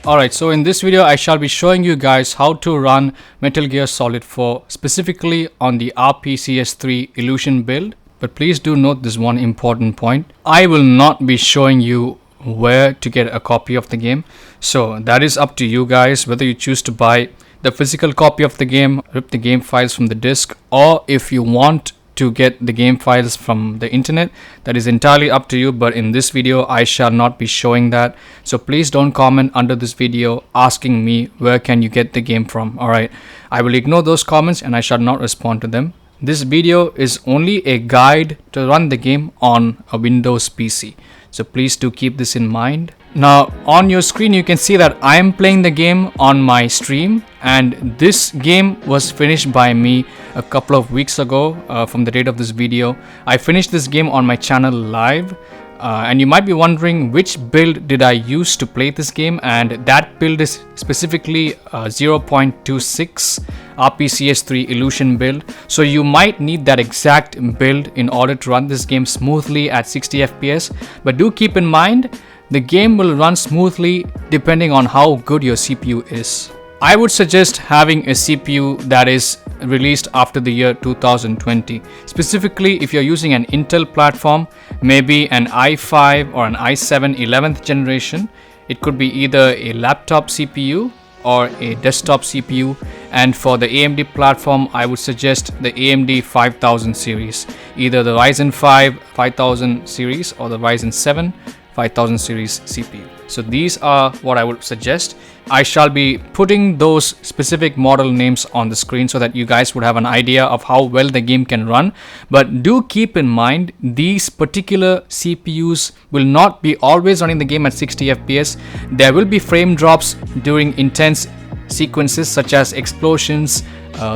Alright, so in this video I shall be showing you guys how to run Metal Gear Solid 4 specifically on the RPCS3 Illusion build. But please do note this one important point. I will not be showing you where to get a copy of the game. So that is up to you guys, whether you choose to buy the physical copy of the game, rip the game files from the disk, or if you want to get the game files from the internet. That is entirely up to you, but in this video I shall not be showing that. So please don't comment under this video asking me where can you get the game from. Alright, I will ignore those comments and I shall not respond to them. This video is only a guide to run the game on a Windows PC. So please do keep this in mind. Now on your screen you can see that I am playing the game on my stream, and this game was finished by me a couple of weeks ago from the date of this video. I finished this game on my channel live. And you might be wondering which build did I use to play this game, and that build is specifically 0.26 RPCS3 Illusion build. So you might need that exact build in order to run this game smoothly at 60 FPS. But do keep in mind, the game will run smoothly depending on how good your CPU is. I would suggest having a CPU that is released after the year 2020. Specifically, if you're using an Intel platform, maybe an i5 or an i7 11th generation. It could be either a laptop CPU or a desktop CPU. And for the AMD platform, I would suggest the AMD 5000 series, either the Ryzen 5 5000 series or the Ryzen 7 5000 series CPU. So these are what I would suggest. I shall be putting those specific model names on the screen so that you guys would have an idea of how well the game can run. But do keep in mind, these particular CPUs will not be always running the game at 60 FPS. There will be frame drops during intense sequences such as explosions,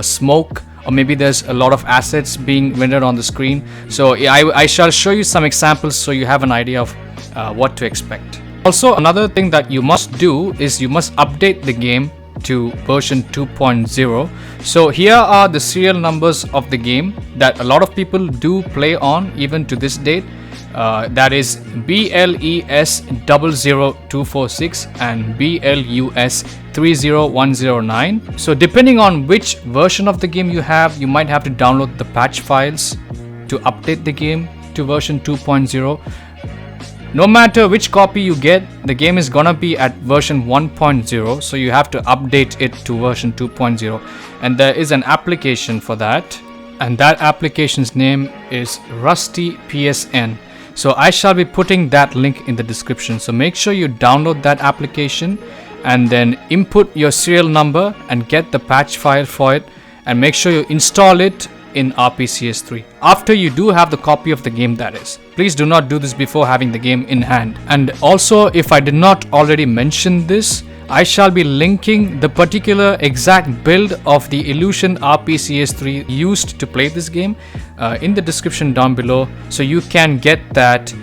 smoke, or maybe there's a lot of assets being rendered on the screen. So I shall show you some examples so you have an idea of what to expect. Also, another thing that you must do is you must update the game to version 2.0. So here are the serial numbers of the game that a lot of people do play on even to this date. That is BLES 00246 and BLUS 30109. So depending on which version of the game you have, you might have to download the patch files to update the game to version 2.0. No matter which copy you get, the game is gonna be at version 1.0, so you have to update it to version 2.0, and there is an application for that, and that application's name is Rusty PSN. So I shall be putting that link in the description, so make sure you download that application and then input your serial number and get the patch file for it, and make sure you install it in RPCS3 after you do have the copy of the game, that is. Please do not do this before having the game in hand. And also, if I did not already mention this, I shall be linking the particular exact build of the Illusion RPCS3 used to play this game in the description down below, so you can get that.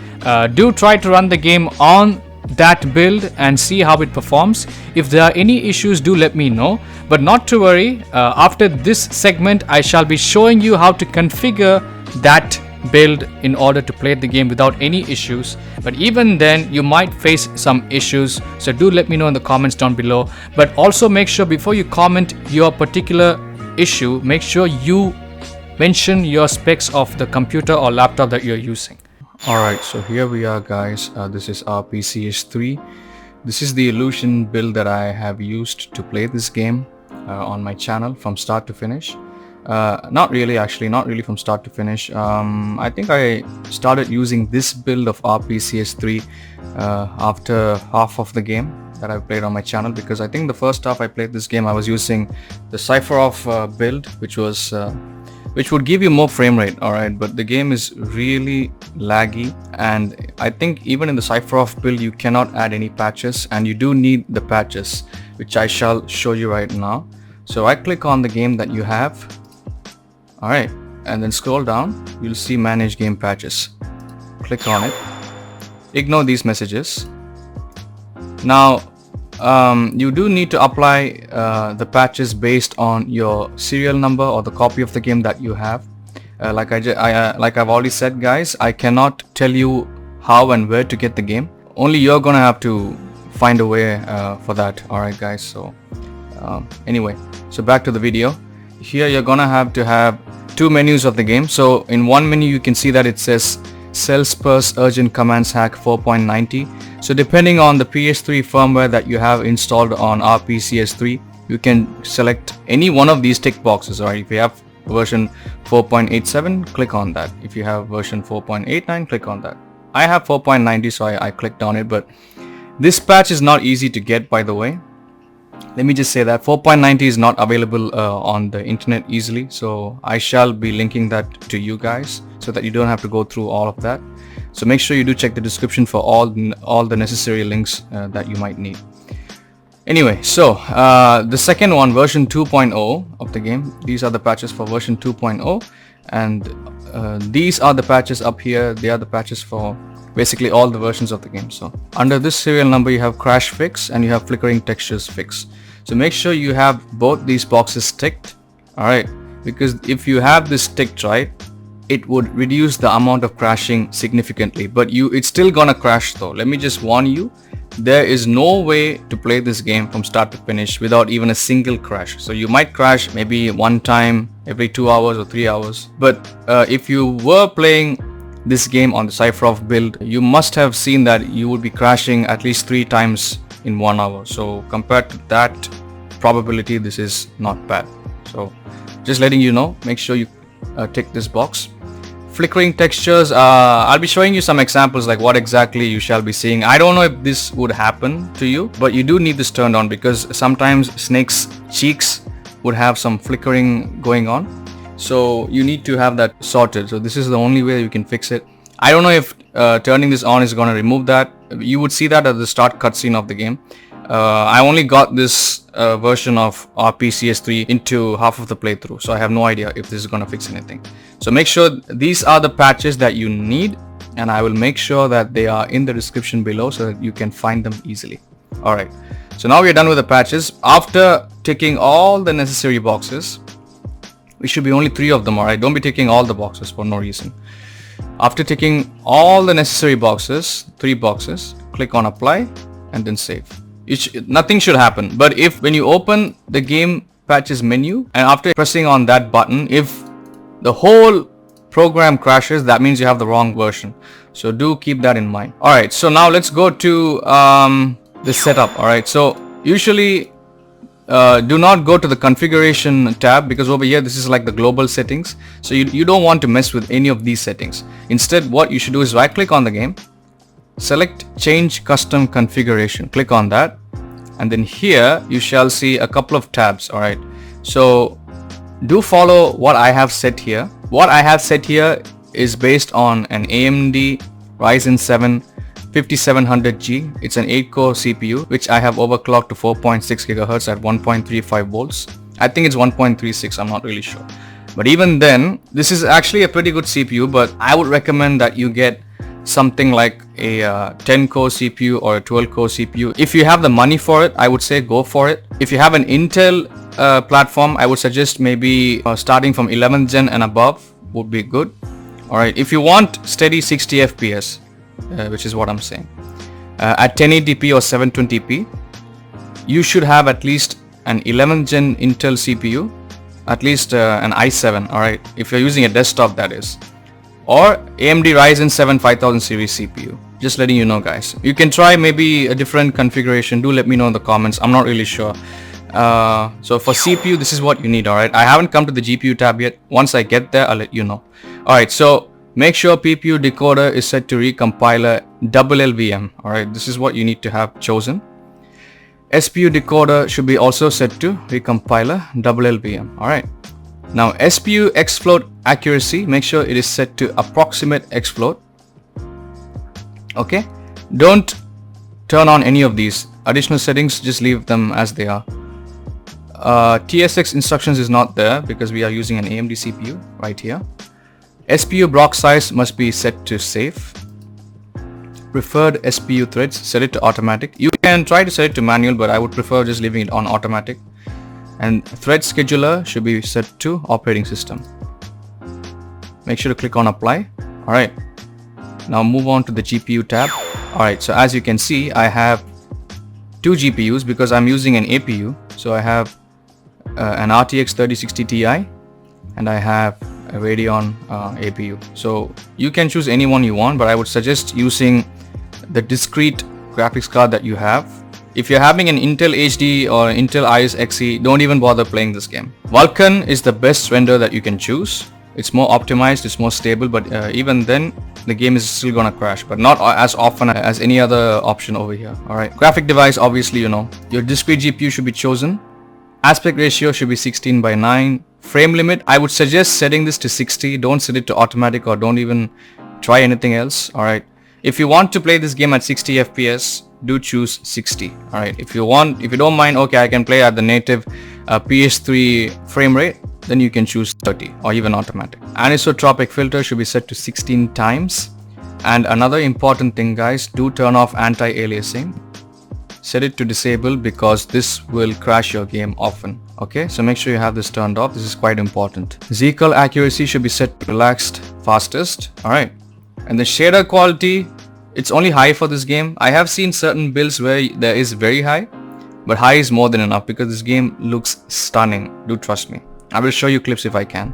Do try to run the game on that build and see how it performs. If there are any issues, do let me know, but not to worry. After this segment I shall be showing you how to configure that build in order to play the game without any issues. But even then you might face some issues, so do let me know in the comments down below. But also make sure before you comment your particular issue, make sure you mention your specs of the computer or laptop that you're using. Alright, so here we are guys. This is RPCS3. This is the Illusion build that I have used to play this game on my channel from start to finish. Not really from start to finish. I think I started using this build of RPCS3 after half of the game that I've played on my channel, because I think the first half I played this game I was using the Cypher build, which would give you more frame rate, alright, but the game is really laggy, and I think even in the Cypher build you cannot add any patches, and you do need the patches, which I shall show you right now. So I click on the game that you have, alright, and then scroll down, you'll see manage game patches. Click on it, ignore these messages. Now you do need to apply the patches based on your serial number or the copy of the game that you have. Like I've already said guys, I cannot tell you how and where to get the game. Only you're gonna have to find a way for that. Alright guys, so anyway, so back to the video. Here you're gonna have to have two menus of the game. So in one menu you can see that it says Salesperson Urgent Commands Hack 4.90. So depending on the PS3 firmware that you have installed on RPCS3, you can select any one of these tick boxes. Alright, if you have version 4.87, click on that. If you have version 4.89, click on that. I have 4.90, so I clicked on it, but this patch is not easy to get, by the way. Let me just say that 4.90 is not available on the internet easily, so I shall be linking that to you guys so that you don't have to go through all of that. So make sure you do check the description for all the necessary links that you might need. Anyway, so the second one, version 2.0 of the game, these are the patches for version 2.0, and these are the patches up here. They are the patches for basically all the versions of the game. So under this serial number you have crash fix and you have flickering textures fix. So make sure you have both these boxes ticked, alright, because if you have this ticked, right, it would reduce the amount of crashing significantly, but it's still gonna crash though. Let me just warn you, there is no way to play this game from start to finish without even a single crash. So you might crash maybe one time every 2 hours or 3 hours, but if you were playing this game on the Cypheroff build, you must have seen that you would be crashing at least 3 times in 1 hour. So compared to that probability, this is not bad. So just letting you know, make sure you tick this box. Flickering textures, I'll be showing you some examples like what exactly you shall be seeing. I don't know if this would happen to you, but you do need this turned on because sometimes Snake's cheeks would have some flickering going on. So you need to have that sorted. So this is the only way you can fix it. I don't know if turning this on is going to remove that. You would see that at the start cutscene of the game. I only got this version of RPCS3 into half of the playthrough, so I have no idea if this is going to fix anything. So make sure these are the patches that you need, and I will make sure that they are in the description below so that you can find them easily. Alright, so now we are done with the patches. After ticking all the necessary boxes, it should be only 3 of them, alright? Don't be ticking all the boxes for no reason. After ticking all the necessary boxes, 3 boxes, click on apply and then save. Nothing should happen, but if when you open the game patches menu and after pressing on that button, if the whole program crashes, that means you have the wrong version. So do keep that in mind. Alright, so now let's go to the setup. Alright, so usually do not go to the configuration tab because over here this is like the global settings. So you don't want to mess with any of these settings. Instead, what you should do is right click on the game, select change custom configuration, click on that, and then here you shall see a couple of tabs. Alright, so do follow what I have set here. What I have set here is based on an AMD Ryzen 7 5700G. It's an 8-core CPU which I have overclocked to 4.6 GHz at 1.35 volts. I think it's 1.36, I'm not really sure. But even then, this is actually a pretty good CPU, but I would recommend that you get something like a 10-core CPU or a 12-core CPU. If you have the money for it, I would say go for it. If you have an Intel platform, I would suggest maybe starting from 11th gen and above would be good. Alright, if you want steady 60 FPS, which is what I'm saying, at 1080p or 720p, you should have at least an 11th gen Intel CPU, at least an i7, alright, if you're using a desktop, that is, or AMD Ryzen 7 5000 series CPU. Just letting you know, guys. You can try maybe a different configuration. Do let me know in the comments. I'm not really sure. So for CPU, this is what you need. Alright, I haven't come to the GPU tab yet. Once I get there, I'll let you know. Alright, so make sure PPU decoder is set to recompiler LLVM. Alright, this is what you need to have chosen. SPU decoder should be also set to recompiler LLVM. Alright, now SPU exfloat accuracy, make sure it is set to approximate exfloat. Okay, don't turn on any of these additional settings, just leave them as they are. TSX instructions is not there because we are using an AMD CPU right here. SPU block size must be set to safe. Preferred SPU threads, set it to automatic. You can try to set it to manual, but I would prefer just leaving it on automatic. And thread scheduler should be set to operating system. Make sure to click on apply. Alright, now move on to the GPU tab. Alright, so as you can see, I have two GPUs because I'm using an APU. So I have an RTX 3060 Ti and I have a Radeon APU. So you can choose any one you want, but I would suggest using the discrete graphics card that you have. If you're having an Intel HD or Intel Iris Xe, don't even bother playing this game. Vulkan is the best render that you can choose. It's more optimized, it's more stable, but even then the game is still gonna crash, but not as often as any other option over here. Alright, graphic device, obviously you know. Your discrete GPU should be chosen. Aspect ratio should be 16:9. Frame limit, I would suggest setting this to 60. Don't set it to automatic or don't even try anything else. Alright, if you want to play this game at 60 FPS, do choose 60. Alright, if you don't mind, okay, I can play at the native PS3 frame rate, then you can choose 30 or even automatic. Anisotropic filter should be set to 16 times. And another important thing, guys, do turn off anti-aliasing. Set it to disable because this will crash your game often. Okay, so make sure you have this turned off. This is quite important. Z-curl accuracy should be set to relaxed fastest. Alright, and the shader quality, it's only high for this game. I have seen certain builds where there is very high, but high is more than enough because this game looks stunning. Do trust me. I will show you clips if I can.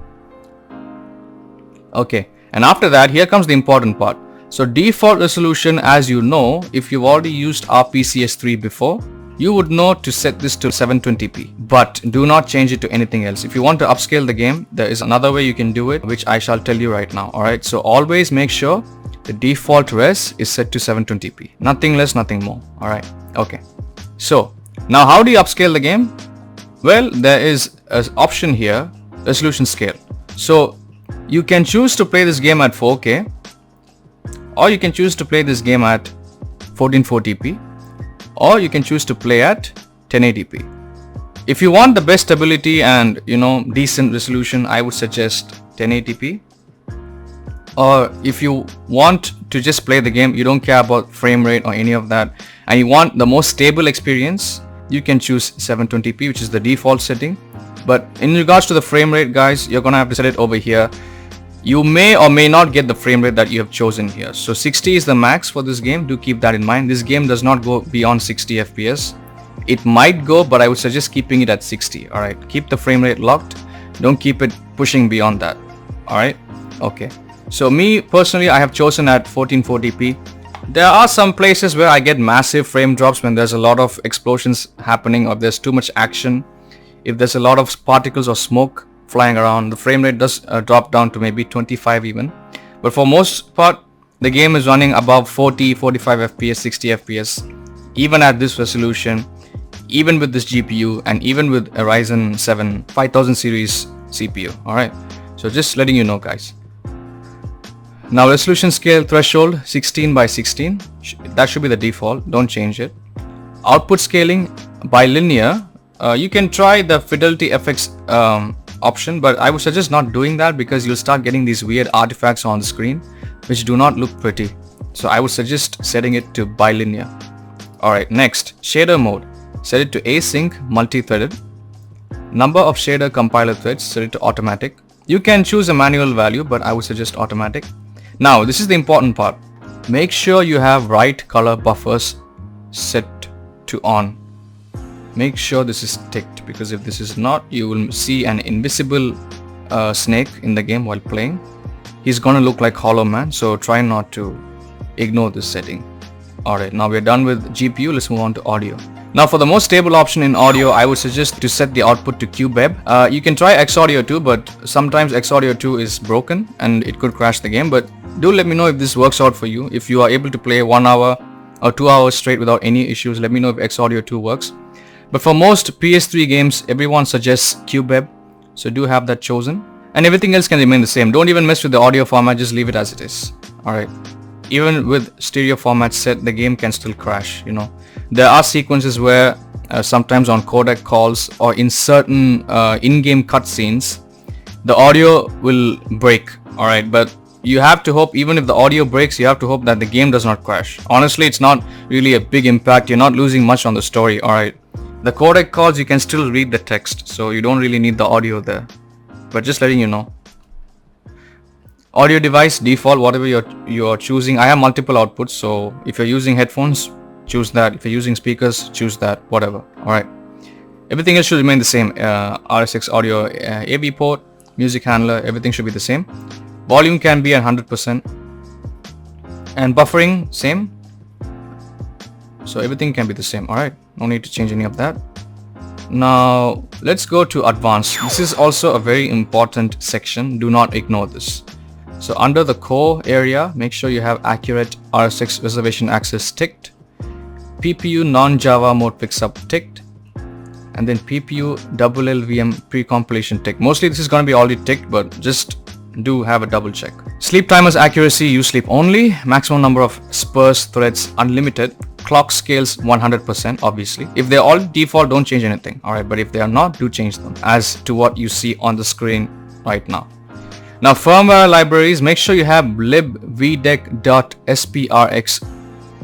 Okay, and after that, here comes the important part. So default resolution, as you know, if you've already used RPCS3 before, you would know to set this to 720p, but do not change it to anything else. If you want to upscale the game, there is another way you can do it, which I shall tell you right now. Alright, so always make sure the default res is set to 720p. Nothing less, nothing more. Alright, okay. So, now how do you upscale the game? Well, there is an option here, resolution scale. So, you can choose to play this game at 4K, or you can choose to play this game at 1440p, or you can choose to play at 1080p. If you want the best stability and decent resolution, I would suggest 1080p. Or if you want to just play the game, you don't care about frame rate or any of that, and you want the most stable experience, you can choose 720p, which is the default setting. But in regards to the frame rate, guys, you're gonna have to set it over here. You may or may not get the frame rate that you have chosen here. So 60 is the max for this game. Do keep that in mind. This game does not go beyond 60 FPS. It might go, but I would suggest keeping it at 60. Alright, keep the frame rate locked. Don't keep it pushing beyond that. Alright, okay. So me personally, I have chosen at 1440p. There are some places where I get massive frame drops when there's a lot of explosions happening or there's too much action. If there's a lot of particles or smoke flying around, the frame rate does drop down to maybe 25 even. But for most part, the game is running above 40, 45 FPS, 60 FPS, even at this resolution, even with this GPU, and even with a Ryzen 7 5000 series CPU. Alright, so just letting you know, guys. Now resolution scale threshold 16:16, that should be the default, don't change it. Output scaling bilinear, you can try the fidelity FX option, but I would suggest not doing that because you'll start getting these weird artifacts on the screen which do not look pretty. So I would suggest setting it to bilinear. Alright, next, shader mode. Set it to async multi-threaded. Number of shader compiler threads, set it to automatic. You can choose a manual value, but I would suggest automatic. Now, this is the important part. Make sure you have right color buffers set to on. Make sure this is ticked, because if this is not, you will see an invisible snake in the game while playing. He's gonna look like Hollow Man, so try not to ignore this setting. Alright, now we're done with GPU, let's move on to audio. Now for the most stable option in audio, I would suggest to set the output to QBEB. You can try Xaudio 2, but sometimes Xaudio 2 is broken and it could crash the game, but do let me know if this works out for you. If you are able to play 1 hour or 2 hours straight without any issues, let me know if Xaudio 2 works. But for most PS3 games, everyone suggests QBEB, so do have that chosen. And everything else can remain the same. Don't even mess with the audio format, just leave it as it is. Alright. Even with stereo format set, the game can still crash, There are sequences where sometimes on codec calls or in certain in-game cutscenes, the audio will break, alright, but you have to hope, even if the audio breaks, you have to hope that the game does not crash. Honestly, it's not really a big impact, you're not losing much on the story, alright. The codec calls, you can still read the text, so you don't really need the audio there, but just letting you know. Audio device, default, whatever you're choosing. I have multiple outputs, so if you're using headphones, choose that. If you're using speakers, choose that, whatever. Alright. Everything else should remain the same. RSX audio AV port, music handler, everything should be the same. Volume can be at 100%. And buffering, same. So everything can be the same. Alright, no need to change any of that. Now let's go to advanced. This is also a very important section. Do not ignore this. So under the core area, make sure you have accurate RSX reservation access ticked. PPU non-Java mode picks-up ticked. And then PPU LLVM pre-compilation tick. Mostly this is going to be already ticked, but just do have a double check. Sleep timers accuracy, use sleep only. Maximum number of spurs threads unlimited. Clock scales 100%, obviously. If they're all default, don't change anything. Alright, but if they are not, do change them as to what you see on the screen right now. Now firmware libraries, make sure you have libvdec.sprx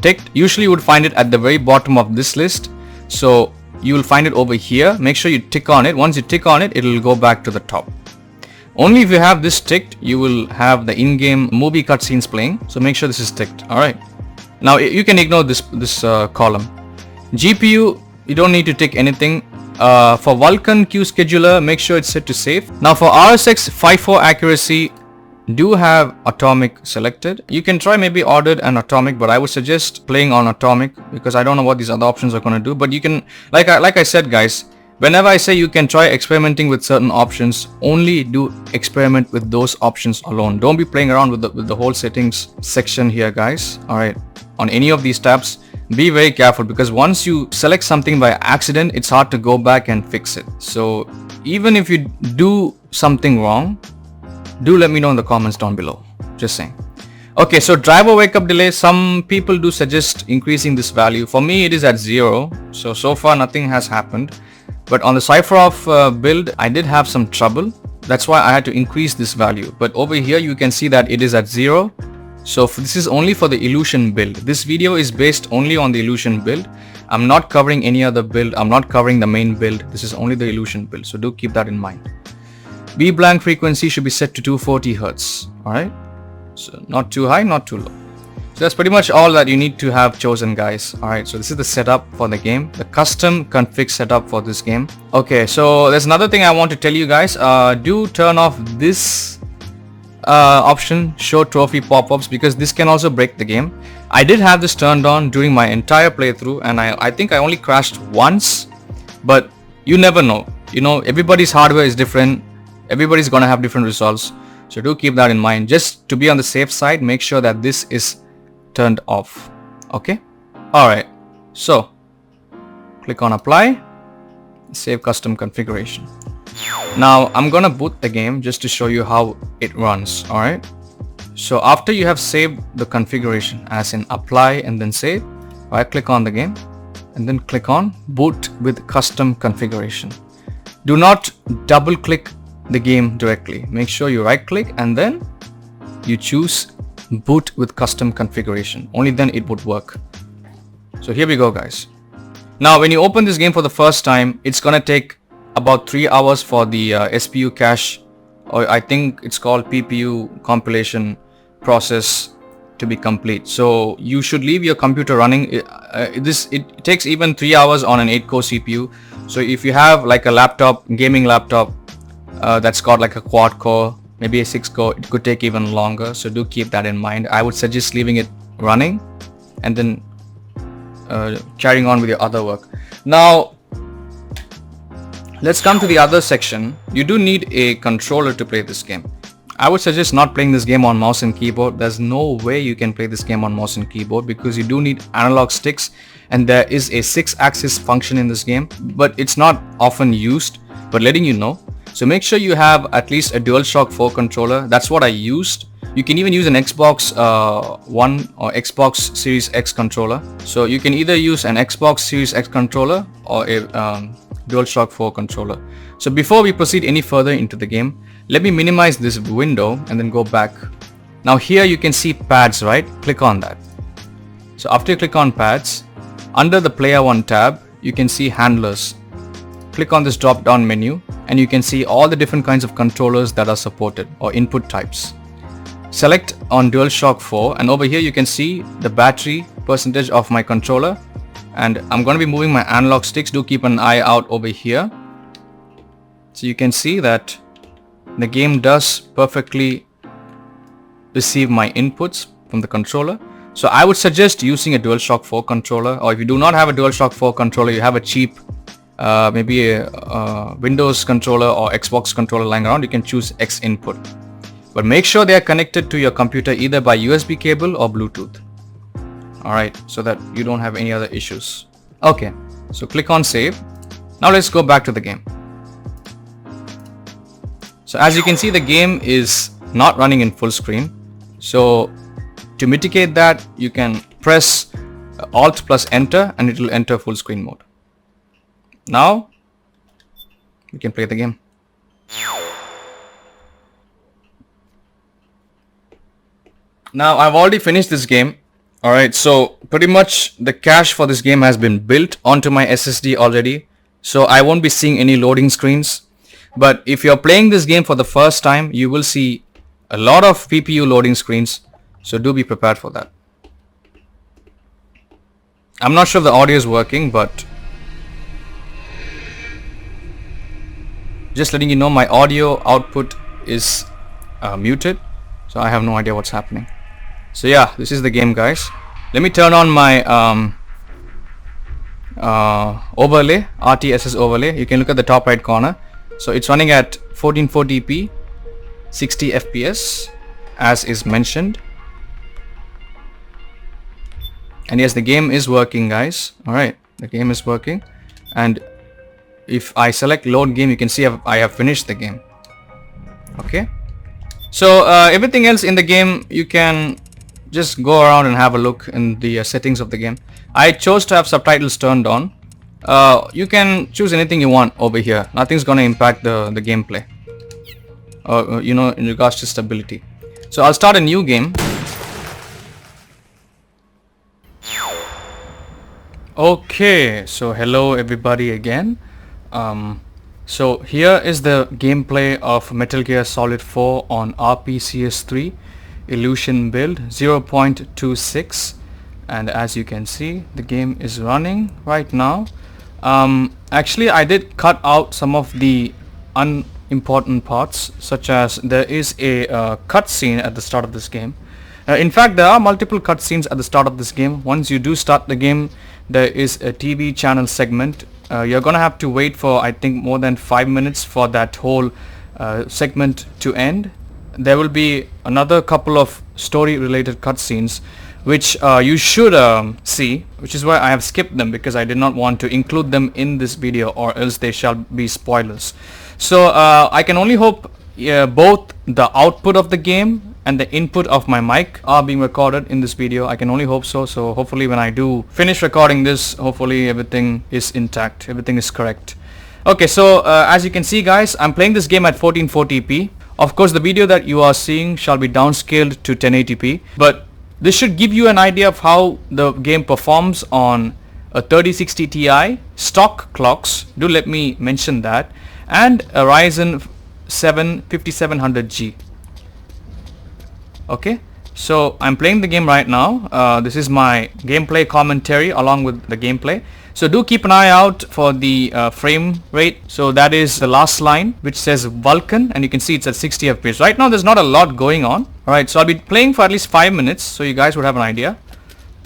ticked. Usually you would find it at the very bottom of this list. So you will find it over here. Make sure you tick on it. Once you tick on it, it will go back to the top. Only if you have this ticked, you will have the in-game movie cutscenes playing. So make sure this is ticked. Alright. Now you can ignore this column. GPU, you don't need to tick anything. For Vulkan queue scheduler, make sure it's set to safe. Now for RSX 5.4 accuracy, do have atomic selected. You can try maybe ordered and atomic, but I would suggest playing on atomic because I don't know what these other options are going to do. But you can, like I said guys, whenever I say you can try experimenting with certain options, only do experiment with those options alone. Don't be playing around with the whole settings section here guys. Alright, on any of these tabs, be very careful because once you select something by accident, it's hard to go back and fix it. So even if you do something wrong, do let me know in the comments down below. Just saying. Okay, so driver wake up delay, some people do suggest increasing this value. For me, it is at 0. So far nothing has happened. But on the Cypheroff build, I did have some trouble. That's why I had to increase this value. But over here, you can see that it is at 0. So this is only for the Illusion build. This video is based only on the Illusion build. I'm not covering any other build. I'm not covering the main build. This is only the Illusion build. So do keep that in mind. B blank frequency should be set to 240 Hz. Alright. So not too high, not too low. So that's pretty much all that you need to have chosen guys. Alright, so this is the setup for the game. The custom config setup for this game. Okay, so there's another thing I want to tell you guys. Do turn off this option, show trophy pop-ups, because this can also break the game. I did have this turned on during my entire playthrough and I think I only crashed once. But you never know. You know, everybody's hardware is different. Everybody's gonna have different results. So do keep that in mind. Just to be on the safe side, make sure that this is turned off. Okay. Alright. So click on apply. Save custom configuration. Now I'm gonna boot the game just to show you how it runs. Alright. So after you have saved the configuration, as in apply and then save, right click on the game and then click on boot with custom configuration. Do not double click the game directly. Make sure you right click and then you choose boot with custom configuration. Only then it would work. So here we go guys. Now when you open this game for the first time, it's gonna take about 3 hours for the SPU cache, or I think it's called PPU compilation process to be complete. So you should leave your computer running. It takes even 3 hours on an 8-core CPU. So if you have like a laptop, gaming laptop that's got like a quad core, maybe a 6-core, it could take even longer. So do keep that in mind. I would suggest leaving it running and then carrying on with your other work. Now let's come to the other section. You do need a controller to play this game. I would suggest not playing this game on mouse and keyboard. There's no way you can play this game on mouse and keyboard because you do need analog sticks, and there is a 6-axis function in this game, but it's not often used, but letting you know. So make sure you have at least a Dualshock 4 controller. That's what I used. You can even use an Xbox One or Xbox Series X controller. So you can either use an Xbox Series X controller or a Dualshock 4 controller. So before we proceed any further into the game, let me minimize this window and then go back. Now here you can see pads, right? Click on that. So after you click on pads, under the player 1 tab, you can see handlers. Click on this drop down menu and you can see all the different kinds of controllers that are supported or input types. Select on Dualshock 4 and over here you can see the battery percentage of my controller. and I'm going to be moving my analog sticks. Do keep an eye out over here. So you can see that the game does perfectly receive my inputs from the controller. So I would suggest using a Dualshock 4 controller, or if you do not have a Dualshock 4 controller, you have a cheap maybe a Windows controller or Xbox controller lying around, you can choose X input. But make sure they are connected to your computer either by USB cable or Bluetooth. Alright, so that you don't have any other issues. Okay, so click on save. Now let's go back to the game. So as you can see, the game is not running in full screen. So to mitigate that, you can press Alt plus enter and it will enter full screen mode. Now we can play the game. Now I've already finished this game. Alright, so pretty much the cache for this game has been built onto my SSD already. So I won't be seeing any loading screens. But if you're playing this game for the first time, you will see a lot of CPU loading screens. So do be prepared for that. I'm not sure if the audio is working, but just letting you know my audio output is muted. So I have no idea what's happening. So yeah, this is the game, guys. Let me turn on my overlay, RTSS overlay. You can look at the top right corner. So it's running at 1440p, 60 FPS, as is mentioned. And yes, the game is working, guys. Alright, the game is working. And if I select load game, you can see I have finished the game. Okay. So everything else in the game, you can just go around and have a look in the settings of the game. I chose to have subtitles turned on. You can choose anything you want over here. Nothing's gonna impact the gameplay, you know, in regards to stability. So I'll start a new game. Okay, so hello everybody again. So here is the gameplay of Metal Gear Solid 4 on RPCS3 Illusion build 0.26, and as you can see, the game is running right now. Actually, I did cut out some of the unimportant parts, such as there is a cutscene at the start of this game. In fact, there are multiple cutscenes at the start of this game. Once you do start the game, there is a TV channel segment. You're gonna have to wait for, I think, more than 5 minutes for that whole segment to end. There will be another couple of story related cutscenes which you should see, which is why I have skipped them, because I did not want to include them in this video, or else they shall be spoilers. So I can only hope both the output of the game and the input of my mic are being recorded in this video. I can only hope so. So hopefully when I do finish recording this, hopefully everything is intact, everything is correct. Okay, so as you can see, guys, I'm playing this game at 1440p. Of course, the video that you are seeing shall be downscaled to 1080p, but this should give you an idea of how the game performs on a 3060 Ti, stock clocks, do let me mention that, and a Ryzen 7 5700G. Okay, so I'm playing the game right now. This is my gameplay commentary along with the gameplay. So do keep an eye out for the frame rate. So that is the last line, which says Vulcan, and you can see it's at 60 FPS. Right now there's not a lot going on. Alright, so I'll be playing for at least 5 minutes, so you guys would have an idea.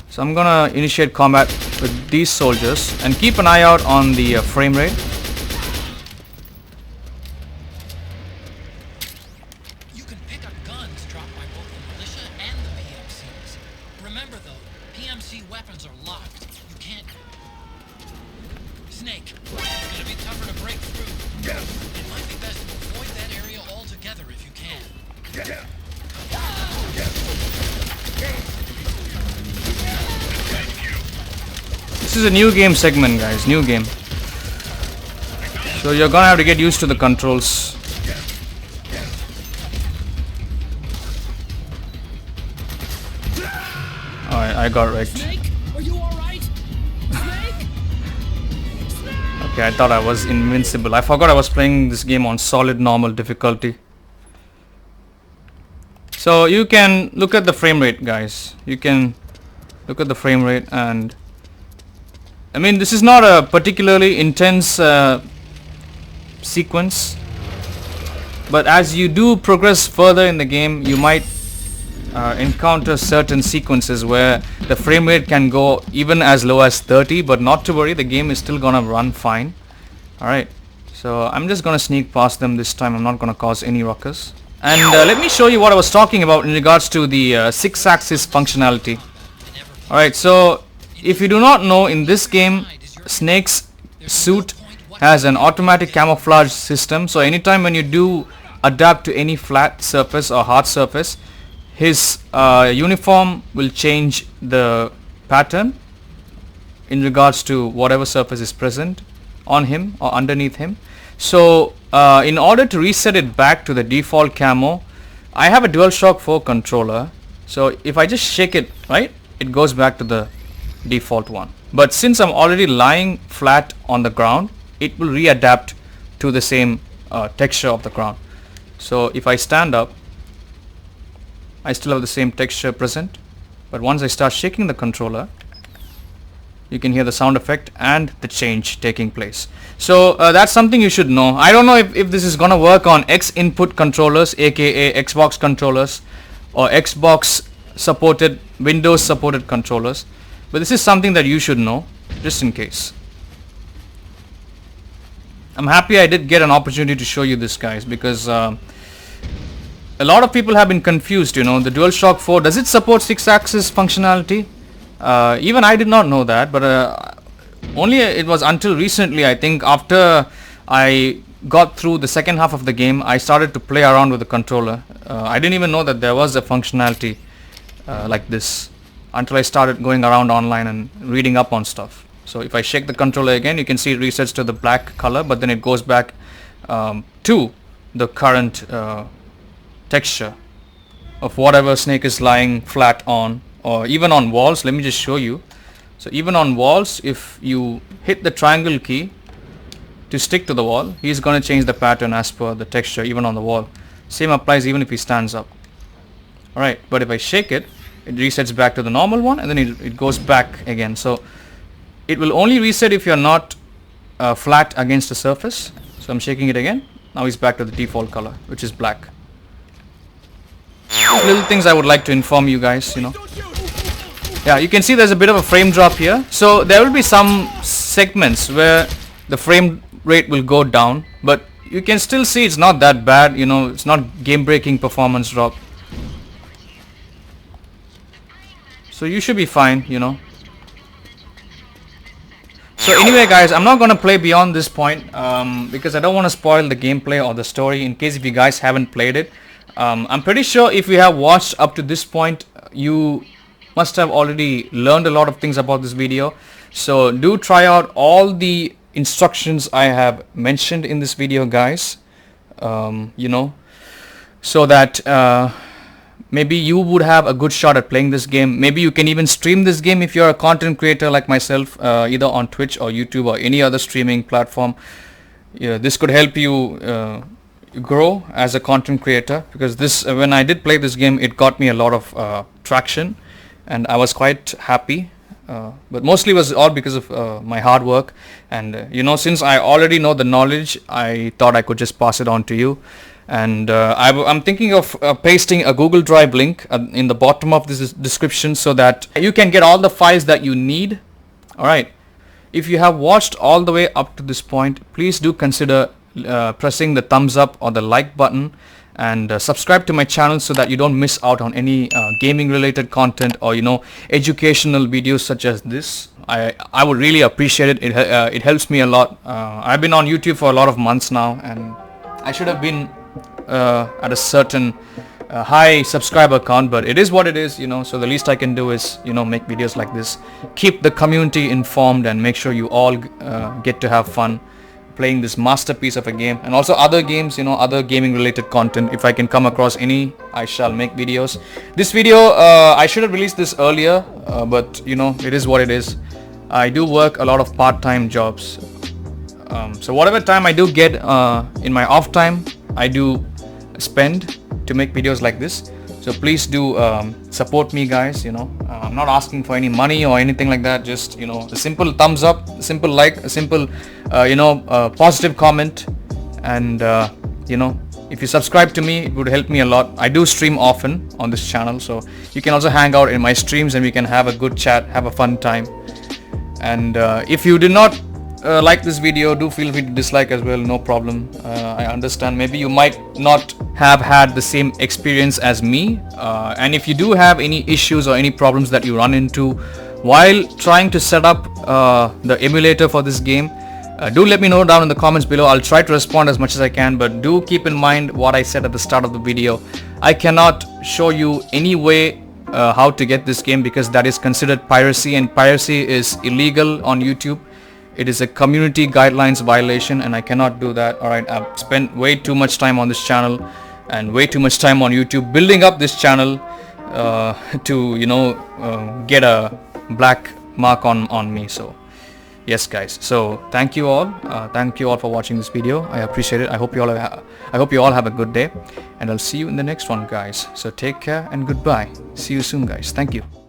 So I'm gonna initiate combat with these soldiers, and keep an eye out on the frame rate. You can pick up guns dropped by both the militia and the PMCs. Remember though, PMC weapons are locked. You can't... Snake, it's gonna be tougher to break through. It might be best to avoid that area altogether if you can. This is a new game segment, guys, new game. So you're gonna have to get used to the controls. Alright, I got wrecked. Snake, are you alright? Snake? Okay, I thought I was invincible. I forgot I was playing this game on solid normal difficulty. So you can look at the frame rate, guys. You can look at the frame rate, and I mean, this is not a particularly intense sequence, but as you do progress further in the game, you might encounter certain sequences where the frame rate can go even as low as 30, but not to worry, the game is still gonna run fine. Alright, so I'm just gonna sneak past them this time. I'm not gonna cause any ruckus. And let me show you what I was talking about in regards to the SIXAXIS functionality. Alright, so if you do not know, in this game, Snake's suit has an automatic camouflage system. So anytime when you do adapt to any flat surface or hard surface, his uniform will change the pattern in regards to whatever surface is present on him or underneath him. So in order to reset it back to the default camo, I have a Dualshock 4 controller. So if I just shake it, right, it goes back to the default one. But since I'm already lying flat on the ground, it will readapt to the same texture of the ground. So if I stand up, I still have the same texture present, but once I start shaking the controller, you can hear the sound effect and the change taking place. So that's something you should know. I don't know if this is gonna work on X input controllers, aka Xbox controllers, or Xbox supported, Windows supported controllers, but this is something that you should know just in case. I'm happy I did get an opportunity to show you this, guys, because a lot of people have been confused. You know, the Dualshock 4, does it support 6-axis functionality? Even I did not know that, but only it was until recently, I think, after I got through the second half of the game, I started to play around with the controller. I didn't even know that there was a functionality like this until I started going around online and reading up on stuff. So if I shake the controller again, you can see it resets to the black color, but then it goes back to the current texture of whatever Snake is lying flat on, or even on walls. Let me just show you. So even on walls, if you hit the triangle key to stick to the wall, he's going to change the pattern as per the texture even on the wall. Same applies even if he stands up. Alright, but if I shake it, it resets back to the normal one, and then it goes back again. So it will only reset if you're not flat against the surface. So I'm shaking it again. Now he's back to the default color, which is black. These little things I would like to inform you guys, you know. Yeah, you can see there's a bit of a frame drop here. So there will be some segments where the frame rate will go down, but you can still see it's not that bad, you know. It's not game-breaking performance drop. So you should be fine, you know. So anyway, guys, I'm not going to play beyond this point because I don't want to spoil the gameplay or the story in case if you guys haven't played it. I'm pretty sure if you have watched up to this point, you must have already learned a lot of things about this video. So do try out all the instructions I have mentioned in this video, guys, you know, so that maybe you would have a good shot at playing this game. Maybe you can even stream this game if you're a content creator like myself, either on Twitch or YouTube or any other streaming platform. Yeah, this could help you grow as a content creator, because this when I did play this game, it got me a lot of traction and I was quite happy, but mostly it was all because of my hard work. And you know, since I already know the knowledge, I thought I could just pass it on to you. And I'm thinking of pasting a Google Drive link in the bottom of this description so that you can get all the files that you need. Alright, if you have watched all the way up to this point, please do consider pressing the thumbs up or the like button, and subscribe to my channel so that you don't miss out on any gaming related content or, you know, educational videos such as this. I would really appreciate it. It helps me a lot. I've been on YouTube for a lot of months now, and I should have been at a certain high subscriber count, but it is what it is, you know. So the least I can do is, you know, make videos like this, keep the community informed, and make sure you all get to have fun playing this masterpiece of a game, and also other games, you know, other gaming related content. If I can come across any, I shall make videos. This video I should have released this earlier, but you know, it is what it is. I do work a lot of part-time jobs, so whatever time I do get in my off time, I do spend to make videos like this. So please do support me, guys. I'm not asking for any money or anything like that. Just a simple thumbs up, a simple like, a simple positive comment, and if you subscribe to me, it would help me a lot. I do stream often on this channel, so you can also hang out in my streams and we can have a good chat, have a fun time. And if you did not like this video, do feel free to dislike as well, no problem. I understand maybe you might not have had the same experience as me, and if you do have any issues or any problems that you run into while trying to set up the emulator for this game, do let me know down in the comments below. I'll try to respond as much as I can, but do keep in mind what I said at the start of the video. I cannot show you any way how to get this game, because that is considered piracy, and piracy is illegal on YouTube. It is a community guidelines violation, and I cannot do that. Alright, I've spent way too much time on this channel and way too much time on YouTube building up this channel to get a black mark on me. So yes, guys, so thank you all for watching this video. I appreciate it. I hope you all have a good day, and I'll see you in the next one, guys. So take care and goodbye. See you soon, guys. Thank you.